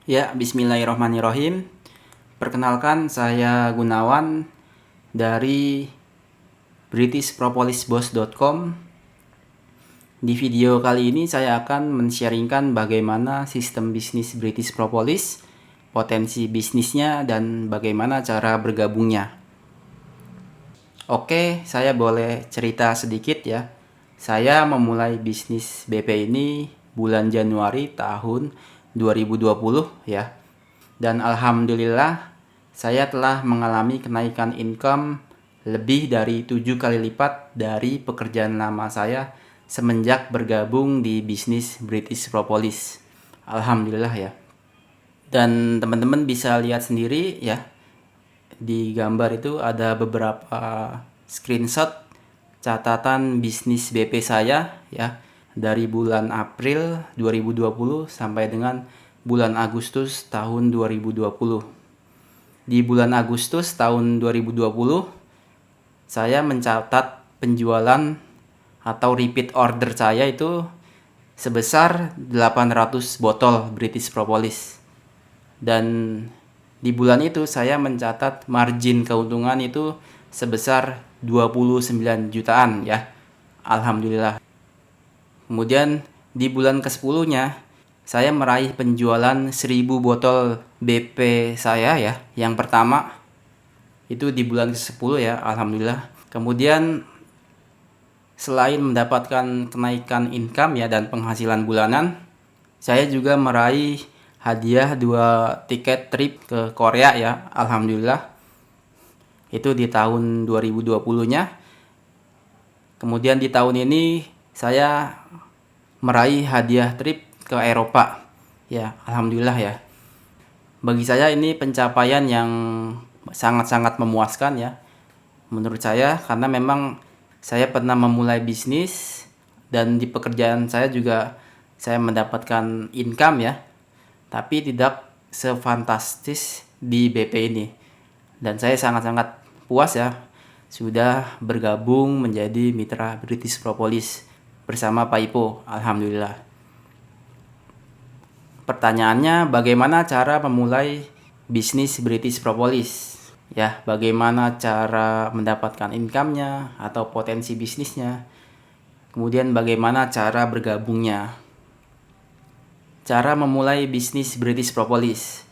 Ya, bismillahirrahmanirrahim. Perkenalkan, saya Gunawan dari britishpropolisboss.com. Di video kali ini saya akan men-sharingkan bagaimana sistem bisnis British Propolis, potensi bisnisnya, dan bagaimana cara bergabungnya. Oke, saya boleh cerita sedikit ya. Saya memulai bisnis BP ini bulan Januari tahun 2020 ya. Dan alhamdulillah saya telah mengalami kenaikan income lebih dari 7 kali lipat dari pekerjaan lama saya semenjak bergabung di bisnis British Propolis. Alhamdulillah ya. Dan teman-teman bisa lihat sendiri ya, di gambar itu ada beberapa screenshot catatan bisnis BP saya ya, dari bulan April 2020 sampai dengan bulan Agustus tahun 2020. Di bulan Agustus tahun 2020 saya mencatat penjualan atau repeat order saya itu sebesar 800 botol British Propolis. Dan di bulan itu saya mencatat margin keuntungan itu sebesar 29 jutaan ya. Alhamdulillah. Kemudian di bulan ke-10-nya saya meraih penjualan 1000 botol BP saya ya. Yang pertama itu di bulan ke-10 ya, alhamdulillah. Kemudian selain mendapatkan kenaikan income ya dan penghasilan bulanan, saya juga meraih hadiah 2 tiket trip ke Korea ya, alhamdulillah. Itu di tahun 2020-nya. Kemudian di tahun ini saya meraih hadiah trip ke Eropa. Ya, alhamdulillah ya. Bagi saya ini pencapaian yang sangat-sangat memuaskan ya. Menurut saya, karena memang saya pernah memulai bisnis dan di pekerjaan saya juga saya mendapatkan income ya. Tapi tidak sefantastis di BP ini. Dan saya sangat-sangat puas ya sudah bergabung menjadi mitra British Propolis bersama Pak Ipo. Alhamdulillah. Pertanyaannya, bagaimana cara memulai bisnis British Propolis? Ya, bagaimana cara mendapatkan income-nya atau potensi bisnisnya? Kemudian bagaimana cara bergabungnya? Cara memulai bisnis British Propolis.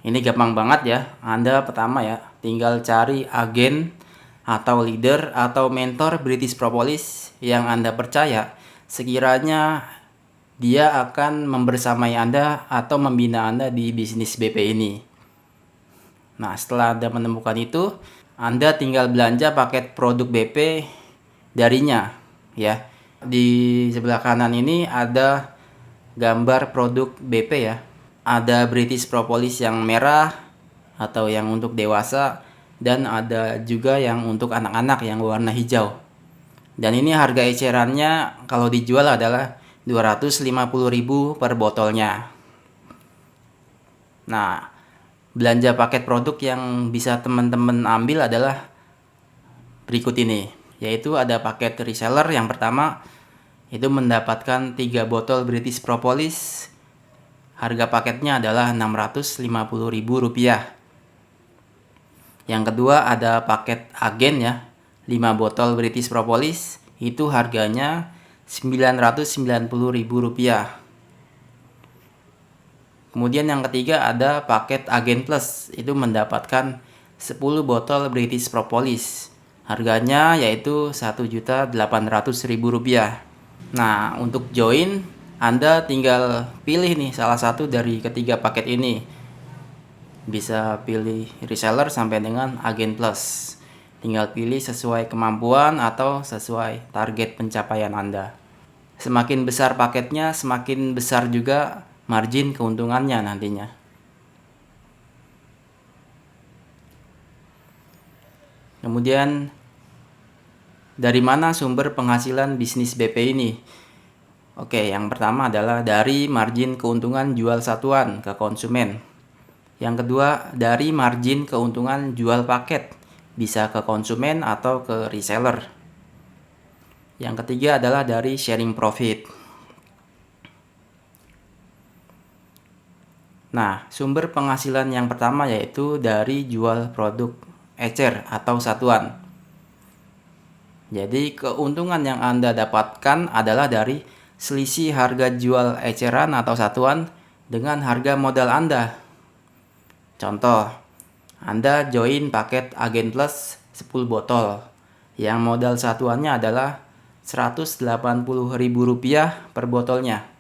Ini gampang banget ya. Anda pertama ya, tinggal cari agen atau leader atau mentor British Propolis yang Anda percaya sekiranya dia akan membersamai Anda atau membina Anda di bisnis BP ini. Nah, setelah Anda menemukan itu, Anda tinggal belanja paket produk BP darinya ya. Di sebelah kanan ini ada gambar produk BP ya. Ada British Propolis yang merah atau yang untuk dewasa, dan ada juga yang untuk anak-anak yang warna hijau. Dan ini harga ecerannya kalau dijual adalah 250.000 per botolnya. Nah, belanja paket produk yang bisa teman-teman ambil adalah berikut ini, yaitu ada paket reseller. Yang pertama itu mendapatkan 3 botol British Propolis. Harga paketnya adalah Rp650.000. Yang kedua ada paket agen ya, 5 botol British Propolis, itu harganya Rp990.000. Kemudian yang ketiga ada paket agen plus, itu mendapatkan 10 botol British Propolis. Harganya yaitu Rp1.800.000. Nah, untuk join Anda tinggal pilih nih salah satu dari ketiga paket ini. Bisa pilih reseller sampai dengan agen plus. Tinggal pilih sesuai kemampuan atau sesuai target pencapaian Anda. Semakin besar paketnya, semakin besar juga margin keuntungannya nantinya. Kemudian, dari mana sumber penghasilan bisnis BP ini? Oke, yang pertama adalah dari margin keuntungan jual satuan ke konsumen. Yang kedua, dari margin keuntungan jual paket, bisa ke konsumen atau ke reseller. Yang ketiga adalah dari sharing profit. Nah, sumber penghasilan yang pertama yaitu dari jual produk ecer atau satuan. Jadi keuntungan yang Anda dapatkan adalah dari selisih harga jual eceran atau satuan dengan harga modal Anda. Contoh, Anda join paket Agen Plus 10 botol yang modal satuannya adalah Rp180.000 per botolnya.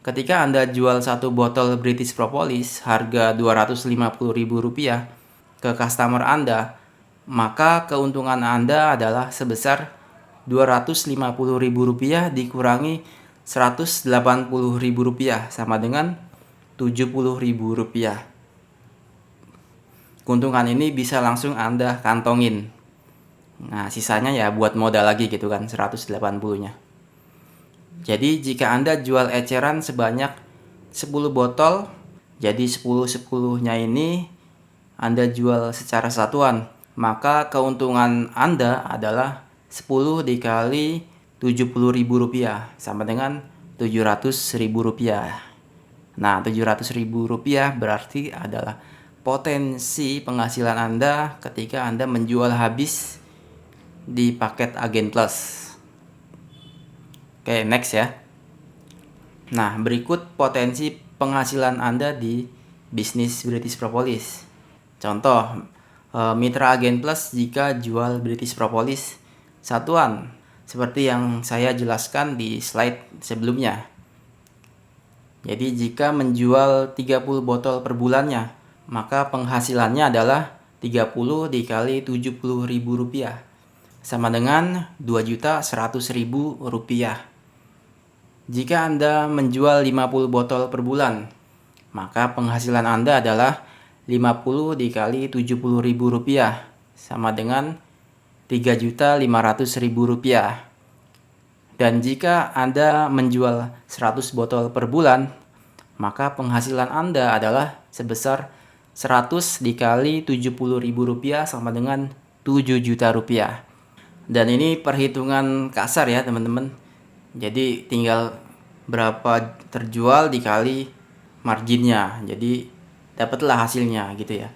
Ketika Anda jual satu botol British Propolis harga Rp250.000 ke customer Anda, maka keuntungan Anda adalah sebesar Rp250.000 dikurangi Rp180.000 sama dengan Rp70.000. Keuntungan ini bisa langsung Anda kantongin. Nah, sisanya ya buat modal lagi gitu kan, 180-nya. Jadi jika Anda jual eceran sebanyak 10 botol, jadi 10-10-nya ini Anda jual secara satuan, maka keuntungan Anda adalah 10 dikali Rp70.000 sama dengan Rp700.000. Nah, Rp700.000 berarti adalah potensi penghasilan Anda ketika Anda menjual habis di paket Agen Plus. Oke, next ya. Nah, berikut potensi penghasilan Anda di bisnis British Propolis. Contoh, mitra Agen Plus jika jual British Propolis satuan, seperti yang saya jelaskan di slide sebelumnya. Jadi jika menjual 30 botol per bulannya, maka penghasilannya adalah 30 dikali Rp70.000 sama dengan Rp2.100.000. Jika Anda menjual 50 botol per bulan, maka penghasilan Anda adalah 50 dikali Rp70.000 sama dengan Rp3.500.000. Dan jika Anda menjual 100 botol per bulan, maka penghasilan Anda adalah sebesar 100 dikali Rp70.000 sama dengan Rp7.000.000. Dan ini perhitungan kasar ya teman-teman. Jadi tinggal berapa terjual dikali marginnya. Jadi dapatlah hasilnya gitu ya.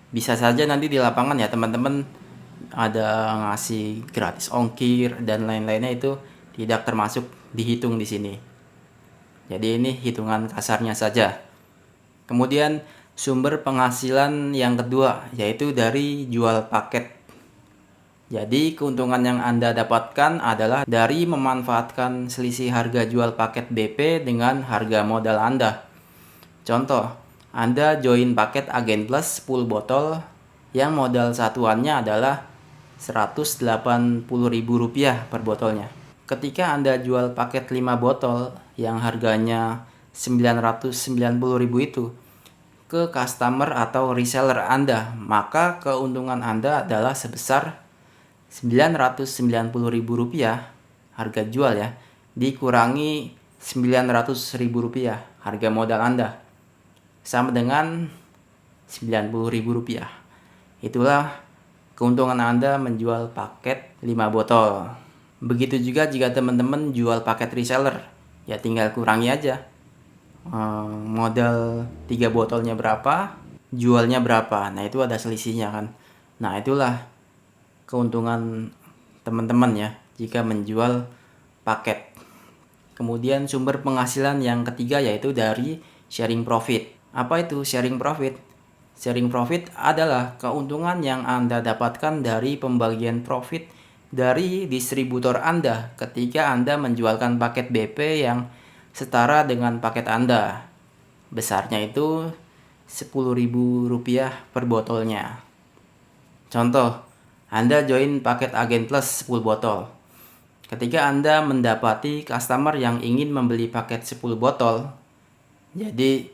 Bisa saja nanti di lapangan ya teman-teman ada ngasih gratis ongkir dan lain-lainnya, itu tidak termasuk dihitung di sini. Jadi ini hitungan kasarnya saja. Kemudian sumber penghasilan yang kedua yaitu dari jual paket. Jadi keuntungan yang Anda dapatkan adalah dari memanfaatkan selisih harga jual paket BP dengan harga modal Anda. Contoh, Anda join paket Agen Plus 10 botol yang modal satuannya adalah Rp180.000 per botolnya. Ketika Anda jual paket 5 botol yang harganya Rp990.000 itu ke customer atau reseller Anda, maka keuntungan Anda adalah sebesar Rp990.000 harga jual ya, dikurangi Rp900.000 harga modal Anda, sama dengan Rp90.000. Itulah keuntungan Anda menjual paket 5 botol. Begitu juga jika teman-teman jual paket reseller, ya tinggal kurangi aja. Modal 3 botolnya berapa, jualnya berapa. Nah, itu ada selisihnya kan. Nah, itulah keuntungan teman-teman ya jika menjual paket. Kemudian sumber penghasilan yang ketiga yaitu dari sharing profit. Apa itu sharing profit? Sharing profit adalah keuntungan yang Anda dapatkan dari pembagian profit dari distributor Anda ketika Anda menjualkan paket BP yang setara dengan paket Anda. Besarnya itu Rp10.000 per botolnya. Contoh, Anda join paket Agen Plus 10 botol. Ketika Anda mendapati customer yang ingin membeli paket 10 botol, jadi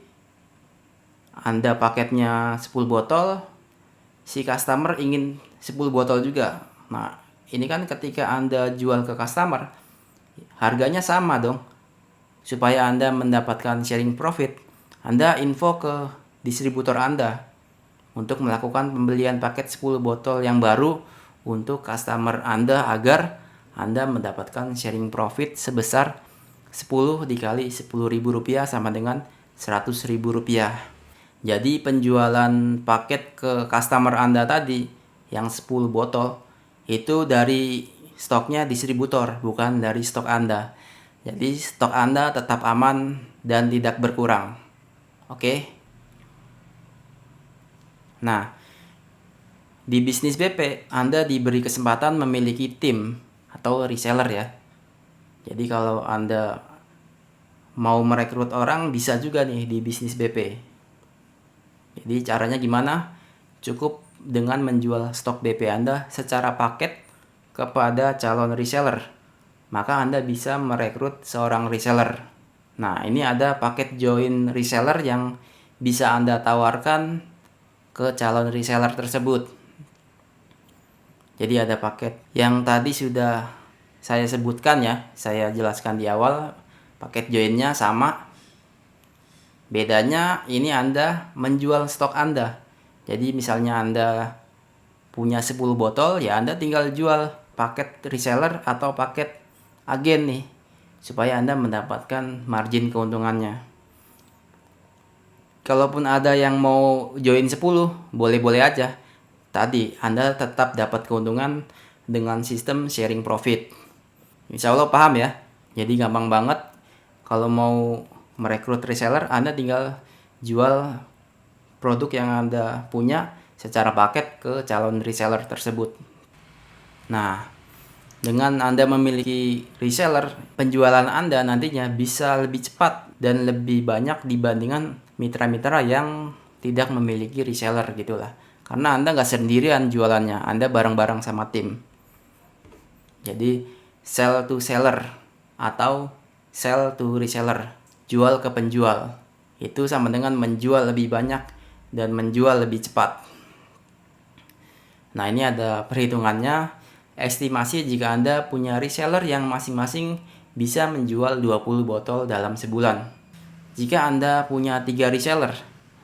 Anda paketnya 10 botol, si customer ingin 10 botol juga. Nah, ini kan ketika Anda jual ke customer, harganya sama dong. Supaya Anda mendapatkan sharing profit, Anda info ke distributor Anda untuk melakukan pembelian paket 10 botol yang baru untuk customer Anda agar Anda mendapatkan sharing profit sebesar 10 dikali Rp10.000 sama dengan Rp100.000. Jadi penjualan paket ke customer Anda tadi yang 10 botol itu dari stoknya distributor, bukan dari stok Anda. Jadi stok Anda tetap aman dan tidak berkurang. Oke. Nah, di bisnis BP Anda diberi kesempatan memiliki tim atau reseller ya. Jadi kalau Anda mau merekrut orang bisa juga nih di bisnis BP. Jadi caranya gimana? Cukup dengan menjual stok BP Anda secara paket kepada calon reseller. Maka Anda bisa merekrut seorang reseller. Nah, ini ada paket join reseller yang bisa Anda tawarkan ke calon reseller tersebut. Jadi ada paket yang tadi sudah saya sebutkan ya, saya jelaskan di awal, paket joinnya sama. Bedanya ini Anda menjual stok Anda. Jadi misalnya Anda punya 10 botol, ya Anda tinggal jual paket reseller atau paket agen nih, supaya Anda mendapatkan margin keuntungannya. Kalaupun ada yang mau join 10, boleh-boleh aja. Tadi Anda tetap dapat keuntungan dengan sistem sharing profit. Insya Allah paham ya. Jadi gampang banget. Kalau mau merekrut reseller, Anda tinggal jual produk yang Anda punya secara paket ke calon reseller tersebut. Nah, dengan Anda memiliki reseller, penjualan Anda nantinya bisa lebih cepat dan lebih banyak dibandingkan mitra-mitra yang tidak memiliki reseller gitulah. Karena Anda nggak sendirian jualannya, Anda bareng-bareng sama tim. Jadi sell to seller atau sell to reseller, jual ke penjual. Itu sama dengan menjual lebih banyak dan menjual lebih cepat. Nah, ini ada perhitungannya. Estimasi jika Anda punya reseller yang masing-masing bisa menjual 20 botol dalam sebulan. Jika Anda punya 3 reseller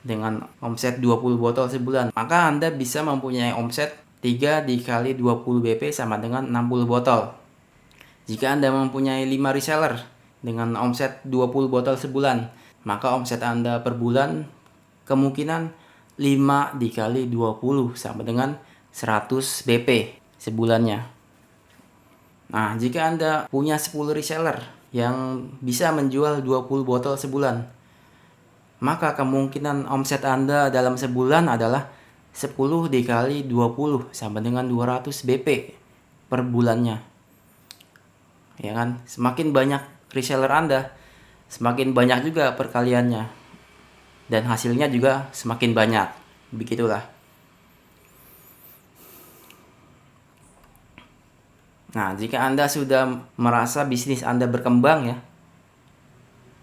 dengan omset 20 botol sebulan, maka Anda bisa mempunyai omset 3 dikali 20 BP sama dengan 60 botol. Jika Anda mempunyai 5 reseller dengan omset 20 botol sebulan, maka omset Anda per bulan kemungkinan 5 dikali 20 sama dengan 100 BP sebulannya. Nah, jika Anda punya 10 reseller yang bisa menjual 20 botol sebulan, maka kemungkinan omset Anda dalam sebulan adalah 10 dikali 20 sama dengan 200 BP per bulannya. Ya kan? Semakin banyak reseller Anda, semakin banyak juga perkaliannya. Dan hasilnya juga semakin banyak. Begitulah. Nah, jika Anda sudah merasa bisnis Anda berkembang ya,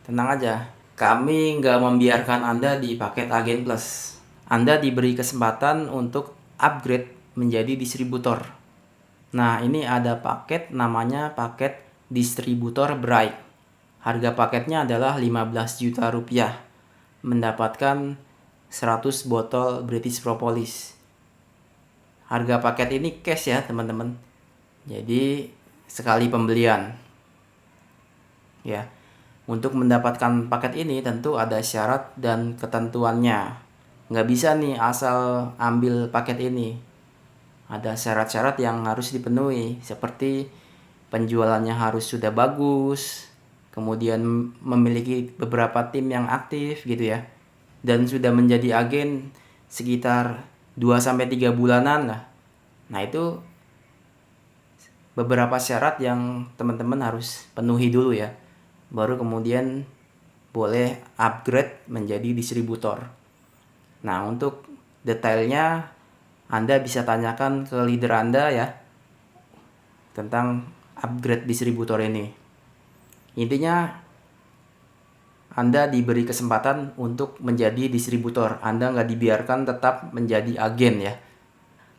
tenang aja. Kami nggak membiarkan Anda di paket Agen Plus. Anda diberi kesempatan untuk upgrade menjadi distributor. Nah, ini ada paket namanya paket distributor Bright. Harga paketnya adalah 15 juta rupiah. Mendapatkan 100 botol British Propolis. Harga paket ini cash ya teman-teman. Jadi sekali pembelian. Ya. Untuk mendapatkan paket ini tentu ada syarat dan ketentuannya. Nggak bisa nih asal ambil paket ini. Ada syarat-syarat yang harus dipenuhi, seperti penjualannya harus sudah bagus, kemudian memiliki beberapa tim yang aktif gitu ya, dan sudah menjadi agen sekitar 2-3 bulanan lah. Nah, itu beberapa syarat yang teman-teman harus penuhi dulu ya, baru kemudian boleh upgrade menjadi distributor. Nah, untuk detailnya Anda bisa tanyakan ke leader Anda ya tentang upgrade distributor ini. Intinya Anda diberi kesempatan untuk menjadi distributor. Anda nggak dibiarkan tetap menjadi agen ya.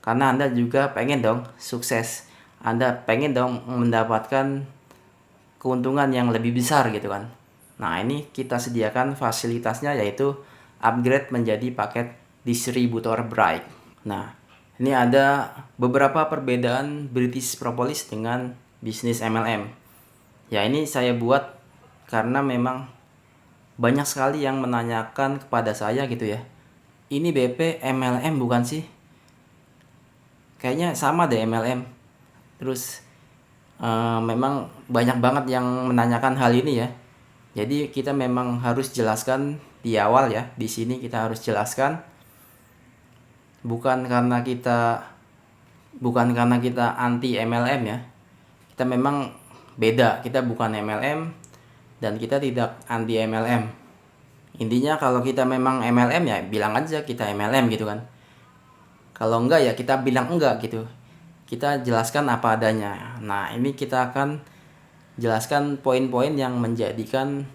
Karena Anda juga pengen dong sukses. Anda pengen dong mendapatkan keuntungan yang lebih besar gitu kan. Nah, ini kita sediakan fasilitasnya yaitu upgrade menjadi paket distributor Bright. Nah, ini ada beberapa perbedaan British Propolis dengan bisnis MLM. Ya, ini saya buat karena memang banyak sekali yang menanyakan kepada saya gitu ya. Ini BP MLM bukan sih? Kayaknya sama deh MLM. Terus memang banyak banget yang menanyakan hal ini ya. Jadi kita memang harus jelaskan di awal ya. Di sini kita harus jelaskan bukan karena kita anti MLM ya. Kita memang beda. Kita bukan MLM dan kita tidak anti MLM. Intinya kalau kita memang MLM ya bilang aja kita MLM gitu kan. Kalau enggak ya kita bilang enggak gitu. Kita jelaskan apa adanya. Nah, ini kita akan jelaskan poin-poin yang menjadikan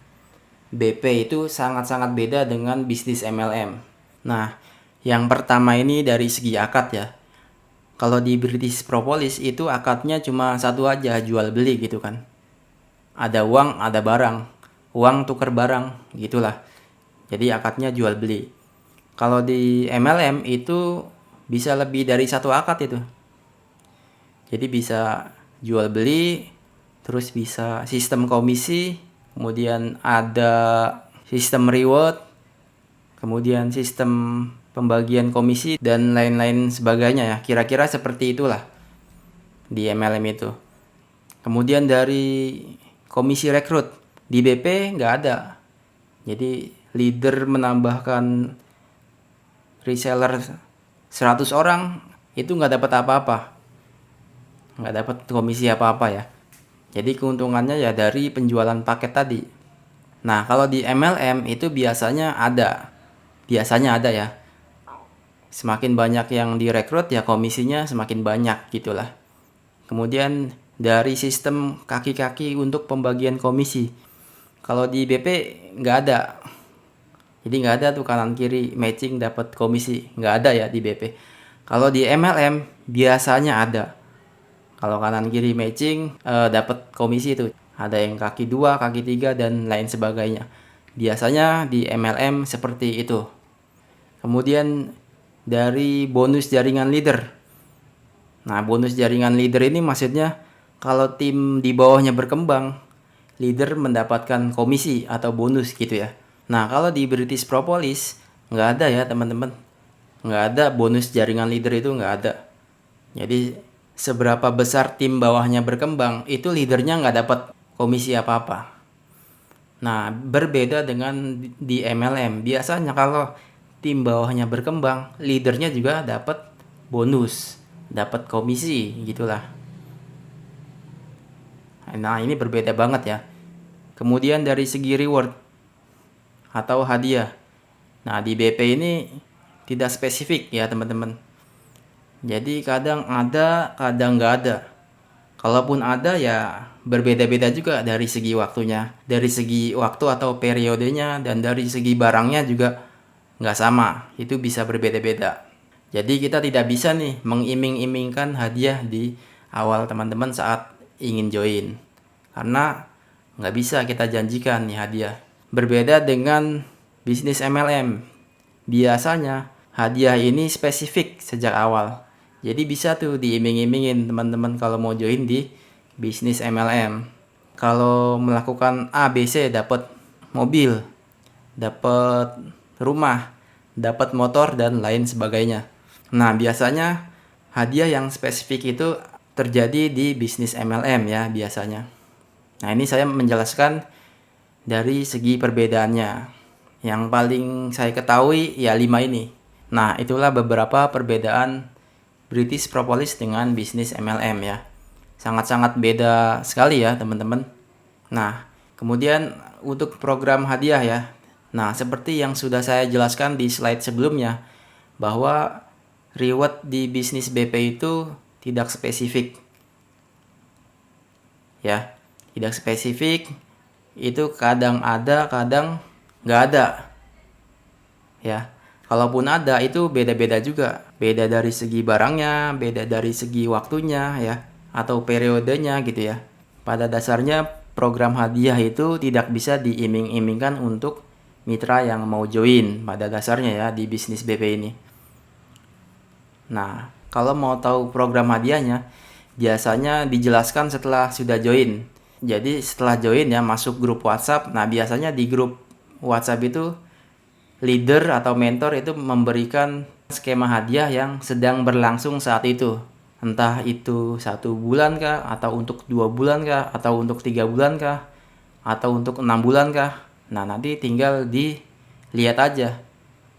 BP itu sangat-sangat beda dengan bisnis MLM. Nah, yang pertama ini dari segi akad ya. Kalau di British Propolis itu akadnya cuma satu aja, jual beli gitu kan. Ada uang, ada barang. Uang tuker barang, gitulah. Jadi akadnya jual beli. Kalau di MLM itu bisa lebih dari satu akad itu. Jadi bisa jual beli, terus bisa sistem komisi, kemudian ada sistem reward, kemudian sistem pembagian komisi dan lain-lain sebagainya ya. Kira-kira seperti itulah di MLM itu. Kemudian dari komisi rekrut di BP nggak ada. Jadi leader menambahkan reseller 100 orang itu nggak dapat apa-apa. Nggak dapat komisi apa-apa ya. Jadi keuntungannya ya dari penjualan paket tadi. Nah, kalau di MLM itu biasanya ada ya. Semakin banyak yang direkrut ya komisinya semakin banyak gitulah. Kemudian dari sistem kaki-kaki untuk pembagian komisi. Kalau di BP nggak ada. Jadi nggak ada tuh kanan kiri matching dapat komisi. Nggak ada ya di BP. Kalau di MLM biasanya ada. Kalau kanan kiri matching dapat komisi itu. Ada yang kaki 2, kaki 3 dan lain sebagainya. Biasanya di MLM seperti itu. Kemudian dari bonus jaringan leader. Nah, bonus jaringan leader ini maksudnya kalau tim di bawahnya berkembang, leader mendapatkan komisi atau bonus gitu ya. Nah, kalau di British Propolis nggak ada ya teman-teman. Nggak ada bonus jaringan leader itu nggak ada. Jadi seberapa besar tim bawahnya berkembang, itu leadernya nggak dapat komisi apa-apa. Nah, berbeda dengan di MLM. Biasanya kalau tim bawahnya berkembang, leadernya juga dapat bonus, dapat komisi, gitulah. Nah, ini berbeda banget ya. Kemudian dari segi reward atau hadiah. Nah, di BP ini tidak spesifik ya teman-teman. Jadi kadang ada, kadang nggak ada. Kalaupun ada ya berbeda-beda juga dari segi waktunya. Dari segi waktu atau periodenya dan dari segi barangnya juga nggak sama. Itu bisa berbeda-beda. Jadi kita tidak bisa nih mengiming-imingkan hadiah di awal teman-teman saat ingin join. Karena nggak bisa kita janjikan nih hadiah. Berbeda dengan bisnis MLM. Biasanya hadiah ini spesifik sejak awal. Jadi bisa tuh diiming-imingin teman-teman kalau mau join di bisnis MLM. Kalau melakukan A, B, C dapat mobil, dapat rumah, dapat motor dan lain sebagainya. Nah, biasanya hadiah yang spesifik itu terjadi di bisnis MLM ya biasanya. Nah, ini saya menjelaskan dari segi perbedaannya. Yang paling saya ketahui ya 5 ini. Nah, itulah beberapa perbedaan British Propolis dengan bisnis MLM ya. Sangat-sangat beda sekali ya teman-teman. Nah, kemudian untuk program hadiah ya. Nah, seperti yang sudah saya jelaskan di slide sebelumnya, bahwa reward di bisnis BP itu tidak spesifik. Ya, tidak spesifik. Itu kadang ada, kadang nggak ada. Ya. Kalaupun ada itu beda-beda juga. Beda dari segi barangnya, beda dari segi waktunya ya, atau periodenya gitu ya. Pada dasarnya program hadiah itu tidak bisa diiming-imingkan untuk mitra yang mau join pada dasarnya ya di bisnis BP ini. Nah, kalau mau tahu program hadiahnya, biasanya dijelaskan setelah sudah join. Jadi setelah join ya masuk grup WhatsApp. Nah, biasanya di grup WhatsApp itu leader atau mentor itu memberikan skema hadiah yang sedang berlangsung saat itu. Entah itu 1 bulan kah, atau untuk 2 bulan kah, atau untuk 3 bulan kah, atau untuk 6 bulan kah. Nah, nanti tinggal dilihat aja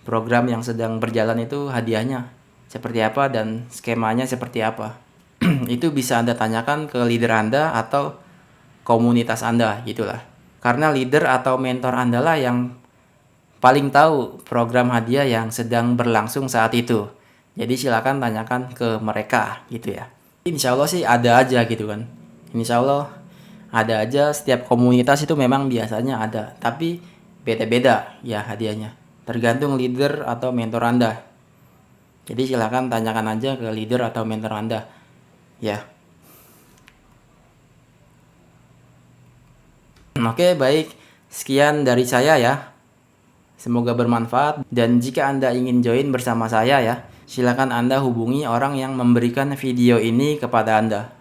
program yang sedang berjalan itu hadiahnya seperti apa dan skemanya seperti apa. Itu bisa Anda tanyakan ke leader Anda atau komunitas Anda gitulah. Karena leader atau mentor Anda lah yang paling tahu program hadiah yang sedang berlangsung saat itu. Jadi silakan tanyakan ke mereka gitu ya. Insya Allah sih ada aja gitu kan. Insya Allah ada aja, setiap komunitas itu memang biasanya ada. Tapi beda-beda ya hadiahnya. Tergantung leader atau mentor Anda. Jadi silakan tanyakan aja ke leader atau mentor Anda. Ya. Oke, baik. Sekian dari saya ya. Semoga bermanfaat, dan jika Anda ingin join bersama saya ya, silakan Anda hubungi orang yang memberikan video ini kepada Anda.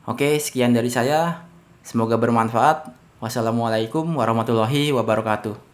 Oke, sekian dari saya. Semoga bermanfaat. Wassalamualaikum warahmatullahi wabarakatuh.